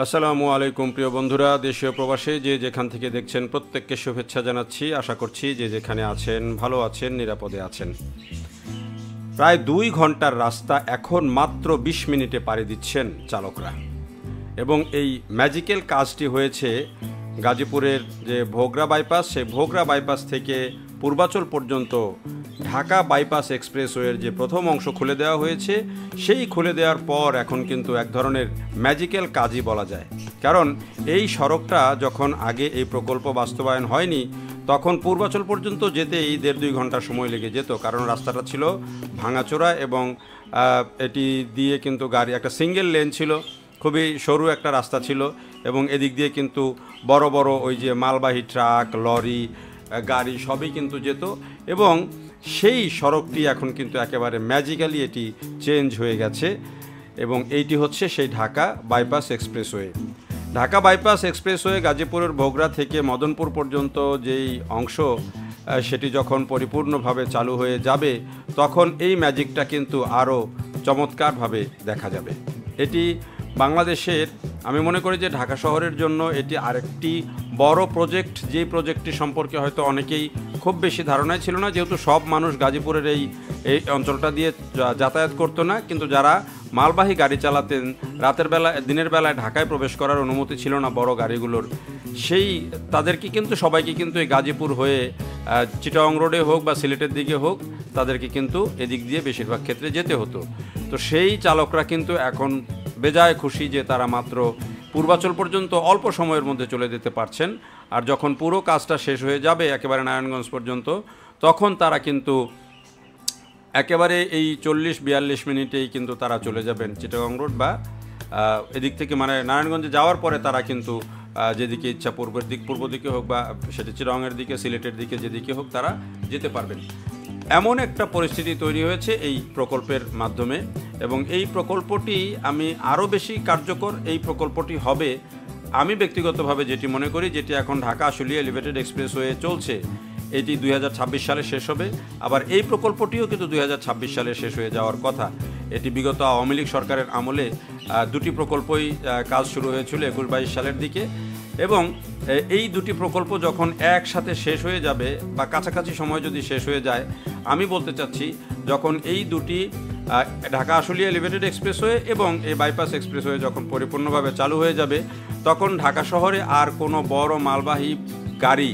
আসসালামু আলাইকুম প্রিয় বন্ধুরা, দেশীয় প্রবাসে যে যেখান থেকে দেখছেন প্রত্যেককে শুভেচ্ছা জানাচ্ছি। আশা করছি যে যেখানে আছেন ভালো আছেন, নিরাপদে আছেন। প্রায় 2 ঘন্টার রাস্তা এখন মাত্র 20 মিনিটে পাড়ি দিচ্ছেন চালকরা, এবং এই ম্যাজিক্যাল কাজটি হয়েছে গাজীপুরের যে ভোগড়া বাইপাস, সেই ভোগড়া বাইপাস থেকে পূর্বাচল পর্যন্ত ঢাকা বাইপাস এক্সপ্রেসওয়ের যে প্রথম অংশ খুলে দেওয়া হয়েছে, সেই খুলে দেওয়ার পর এখন কিন্তু এক ধরনের ম্যাজিক্যাল কাজই বলা যায়। কারণ এই সড়কটা যখন আগে এই প্রকল্প বাস্তবায়ন হয়নি, তখন পূর্বাচল পর্যন্ত যেতেই 1.5-2 ঘন্টা সময় লেগে যেত, কারণ রাস্তাটা ছিল ভাঙাচোরা এবং এটি দিয়ে কিন্তু গাড়ি একটা সিঙ্গেল লেন ছিল, খুবই সরু একটা রাস্তা ছিল, এবং এদিক দিয়ে কিন্তু বড় বড় ওই যে মালবাহী ট্রাক, লরি, গাড়ি সবই কিন্তু যেত। এবং সেই সড়কটি এখন কিন্তু একেবারে ম্যাজিক্যালি এটি চেঞ্জ হয়ে গেছে, এবং এইটি হচ্ছে সেই Dhaka bypass expressway. Dhaka bypass expressway গাজীপুরের ভোগড়া থেকে মদনপুর পর্যন্ত যেই অংশ, সেটি যখন পরিপূর্ণভাবে চালু হয়ে যাবে, তখন এই ম্যাজিকটা কিন্তু আরও চমৎকারভাবে দেখা যাবে। এটি বাংলাদেশের, আমি মনে করি যে ঢাকা শহরের জন্য এটি আরেকটি বড় প্রজেক্ট, যেই প্রজেক্টটি সম্পর্কে হয়তো অনেকেই খুব বেশি ধারণাই ছিল না, যেহেতু সব মানুষ গাজীপুরের এই অঞ্চলটা দিয়ে যাতায়াত করতো না। কিন্তু যারা মালবাহী গাড়ি চালাতেন, রাতের বেলায় দিনের বেলায় ঢাকায় প্রবেশ করার অনুমতি ছিল না বড় গাড়িগুলোর, সেই তাদেরকে কিন্তু সবাইকে কিন্তু এই গাজীপুর হয়ে চিটাগং রোডে হোক বা সিলেটের দিকে হোক, তাদেরকে কিন্তু এদিক দিয়ে বেশিরভাগ ক্ষেত্রে যেতে হতো। তো সেই চালকরা কিন্তু এখন বেজায় খুশি যে তারা মাত্র পূর্বাচল পর্যন্ত অল্প সময়ের মধ্যে চলে যেতে পারছেন। আর যখন পুরো কাজটা শেষ হয়ে যাবে একেবারে নারায়ণগঞ্জ পর্যন্ত, তখন তারা কিন্তু একেবারে এই 40-42 মিনিটেই কিন্তু তারা চলে যাবেন চিটাগং রোড বা এদিক থেকে, মানে নারায়ণগঞ্জে যাওয়ার পরে তারা কিন্তু যেদিকে ইচ্ছা পূর্ব দিকে হোক বা সেটি চিটাগংয়ের দিকে, সিলেটের দিকে, যেদিকে হোক তারা যেতে পারবেন। এমন একটা পরিস্থিতি তৈরি হয়েছে এই প্রকল্পের মাধ্যমে, এবং এই প্রকল্পটি আমি আরও বেশি কার্যকর এই প্রকল্পটি হবে আমি ব্যক্তিগতভাবে যেটি মনে করি, যেটি এখন ঢাকা আশুলিয়া এলিভেটেড এক্সপ্রেসওয়ে চলছে, এটি 2026 সালে শেষ হবে। আবার এই প্রকল্পটিও কিন্তু 2026 সালে শেষ হয়ে যাওয়ার কথা। এটি বিগত আওয়ামী লীগ সরকারের আমলে দুটি প্রকল্পই কাজ শুরু হয়েছিল 21-22 সালের দিকে, এবং এই দুটি প্রকল্প যখন একসাথে শেষ হয়ে যাবে বা কাছাকাছি সময় যদি শেষ হয়ে যায়, আমি বলতে চাচ্ছি যখন এই দুটি ঢাকা আশুলিয়া এলিভেটেড এক্সপ্রেসওয়ে এবং এই বাইপাস এক্সপ্রেসওয়ে যখন পরিপূর্ণভাবে চালু হয়ে যাবে, তখন ঢাকা শহরে আর কোনো বড় মালবাহী গাড়ি,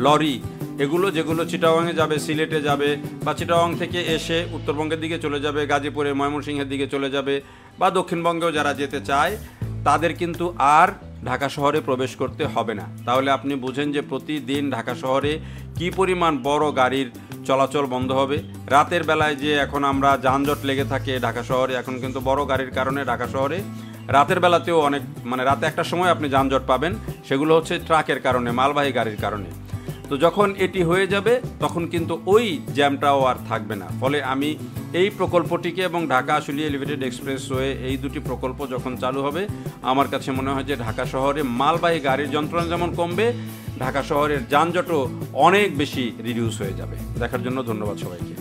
লরি, এগুলো যেগুলো চিটাগংয়ে যাবে, সিলেটে যাবে, বা চিটাগং থেকে এসে উত্তরবঙ্গের দিকে চলে যাবে, গাজীপুরে ময়মনসিংহের দিকে চলে যাবে, বা দক্ষিণবঙ্গেও যারা যেতে চায়, তাদের কিন্তু আর ঢাকা শহরে প্রবেশ করতে হবে না। তাহলে আপনি বুঝেন যে প্রতিদিন ঢাকা শহরে কি পরিমাণ বড় গাড়ির চলাচল বন্ধ হবে। রাতের বেলায় যে এখন আমরা যানজট লেগে থাকে ঢাকা শহরে, এখন কিন্তু বড় গাড়ির কারণে ঢাকা শহরে রাতের বেলাতেও অনেক, মানে রাতে একটা সময় আপনি যানজট পাবেন, সেগুলো হচ্ছে ট্রাকের কারণে, মালবাহী গাড়ির কারণে। তো যখন এটি হয়ে যাবে তখন কিন্তু ওই জ্যামটাও আর থাকবে না। ফলে আমি এই প্রকল্পটিকে এবং ঢাকা আশুলিয়া এলিভেটেড এক্সপ্রেসওয়ে, এই দুটি প্রকল্প যখন চালু হবে, আমার কাছে মনে হয় যে ঢাকা শহরে মালবাহী গাড়ির যন্ত্রণা যেমন কমবে, ঢাকা শহরের যানজটও অনেক বেশি রিডিউস হয়ে যাবে। দেখার জন্য ধন্যবাদ সবাইকে।